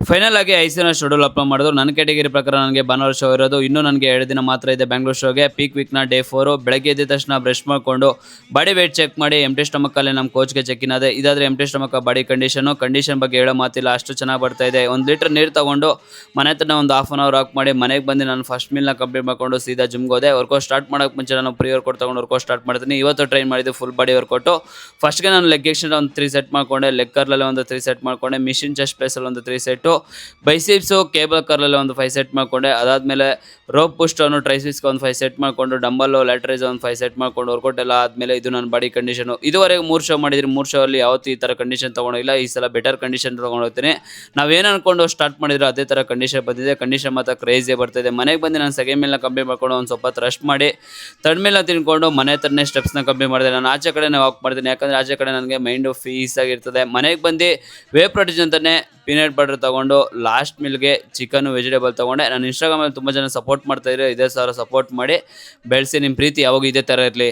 Final ಆಗಿ 5 ದಿನ schedule upload ಮಾಡಿದ್ರು. ನನ್ನ ಕ್ಯಾಟಗರಿ ಪ್ರಕಾರ ನನಗೆ ಭಾನುವಾರ ಶೋ ಇರೋದು. ಇನ್ನೂ ನನಗೆ 2 ದಿನ ಮಾತ್ರ ಇದೆ ಬೆಂಗಳೂರು ಶೋಗೆ. ಪೀಕ್ ವೀಕ್ನ ಡೇ 4 ಬೆಳಗ್ಗೆ ಎದ್ದ ತಕ್ಷಣ ಬ್ರಷ್ ಮಾಡಿಕೊಂಡು ಬಾಡಿ ವೇಟ್ ಚೆಕ್ ಮಾಡಿ ಎಂಟಿ ಸ್ಟಮಕ್ಕಲ್ಲೇ ನಮ್ಮ ಕೋಚ್ಗೆ ಚೆಕ್ ಇನ್ ಆದೆ. ಇದಾದರೆ ಎಂಟಿ ಸ್ಟಮಕ್ ಬಾಡಿ ಕಂಡೀಷನ್ ಬಗ್ಗೆ ಹೇಳೋ ಮಾತಿಲ್ಲ, ಅಷ್ಟು ಚೆನ್ನಾಗಿ ಬರ್ತಾ ಇದೆ. 1 ಲೀಟರ್ ನೀರು ತೊಗೊಂಡು ಮನೆ ತನಕ ಒಂದು ಹಾಫ್ ಆನ್ ಅವರ್ ವಾಕ್ ಮಾಡಿ ಮನೆಗೆ ಬಂದು ನಾನು ಫಸ್ಟ್ ಮೀಲ್ನ ಕಂಪ್ಲೀಟ್ ಮಾಡಿಕೊಂಡು ಸೀದಾ ಜಿಮ್ಗೆ ಹೋದೆ. ವರ್ಕೌಟ್ ಸ್ಟಾರ್ಟ್ ಮಾಡೋಕ್ಕೆ ಮುಂಚೆ ನಾನು ಪ್ರೀ ವರ್ಕೌಟ್ ತೊಗೊಂಡು ವರ್ಕೌಟ್ ಸ್ಟಾರ್ಟ್ ಮಾಡ್ತೀನಿ. ಇವತ್ತು ಟ್ರೈನ್ ಮಾಡಿದ್ದು ಫುಲ್ ಬಾಡಿ ವರ್ಕೌಟು. ಫಸ್ಟ್ಗೆ ನಾನು ಲೆಗ್ ಎಕ್ಸ್ಟೆಂಡ್ ಒಂದು 3 ಸೆಟ್ ಮಾಡಿಕೊಂಡೆ, ಲೆಗ್ ಕರ್ಲಲ್ಲಿ ಒಂದು 3 ಸೆಟ್ ಮಾಡಿಕೊಂಡೆ, ಮಿಷಿನ್ ಚೆಸ್ಟ್ ಪ್ರೆಸ್ಸಲ್ಲಿ ಒಂದು 3 ಸೆಟ್ಟು, ಬೈಸಿಪ್ಸು ಕೇಬಲ್ ಕರ್ಲಲ್ಲಿ ಒಂದು 5 ಸೆಟ್ ಮಾಡಿಕೊಂಡೆ. ಅದಾದಮೇಲೆ ರೋಪ್ ಪುಸ್ಟ್ ಅವನು ಟ್ರೈಸಿಪ್ಸ್ಗೆ ಒಂದು 5 ಸೆಟ್ ಮಾಡಿಕೊಂಡು, ಡಂಬಲ್ಲು ಲ್ಯಾಟ್ರೈಸ್ ಒಂದು 5 ಸೆಟ್ ಮಾಡಿಕೊಂಡು ವರ್ಕೌಟ್ ಎಲ್ಲ ಆದಮೇಲೆ ಇದು ನನ್ನ ಬಾಡಿ ಕಂಡೀಷನು. ಇದುವರೆಗೆ 3 ಶೋ ಮಾಡಿದ್ರಿ, 3 ಶೋ ಅಲ್ಲಿ ಯಾವತ್ತೂ ಈ ಥರ ಕಂಡೀಷನ್ ತೊಗೊಂಡಿಲ್ಲ. ಈ ಸಲ ಬೆಟರ್ ಕಂಡೀಷನ್ ತೊಗೊಂಡೋಗ್ತೀನಿ. ನಾವೇನು ಅಂದ್ಕೊಂಡು ಸ್ಟಾರ್ಟ್ ಮಾಡಿದ್ರು ಅದೇ ಥರ ಕಂಡೀಷನ್ ಬಂದಿದೆ. ಕಂಡೀಷನ್ ಮಾತ್ರ ಕ್ರೇಜಿ ಬರ್ತಾಯಿದೆ. ಮನೆಗೆ ಬಂದು ನಾನು ಸೆಕೆಂಡ್ ಮೀಲ್ನ ಕಂಪ್ಲೀಟ್ ಮಾಡ್ಕೊಂಡು ಒಂದು ಸ್ವಲ್ಪ ರೆಸ್ಟ್ ಮಾಡಿ ಥರ್ಡ್ ಮೀಲ್ನ ತಿನ್ಕೊಂಡು ಮನೆ ಹತ್ರನೇ ಸ್ಟೆಪ್ಸ್ನ ಕಂಪ್ಲೀಟ್ ಮಾಡಿದೆ. ನಾನು ಆಚೆ ಕಡೆನೇ ವಾಕ್ ಮಾಡ್ತೀನಿ, ಯಾಕಂದರೆ ಆಚೆ ಕಡೆ ನನಗೆ ಮೈಂಡು ಪೀಸ್ ಆಗಿರ್ತದೆ. ಮನೆಗೆ ಬಂದು ವೇ ಪ್ರೋಟೀನ್ ಅಂತಲೇ ಪೀನಟ್ ಬಟರ್ ತೊಗೊಂಡು ಲಾಸ್ಟ್ ಮೀಲ್ಗೆ ಚಿಕನ್ ವೆಜಿಟೇಬಲ್ ತೊಗೊಂಡೆ. ನಾನು ಇನ್ಸ್ಟಾಗ್ರಾಮಲ್ಲಿ ತುಂಬ ಜನ ಸಪೋರ್ಟ್ ಮಾಡ್ತಾಯಿದ್ರೆ ಇದೇ ಥರ ಸಪೋರ್ಟ್ ಮಾಡಿ ಬೆಳೆಸಿ. ನಿಮ್ಮ ಪ್ರೀತಿ ಯಾವಾಗ ಇದೇ ಥರ ಇರಲಿ.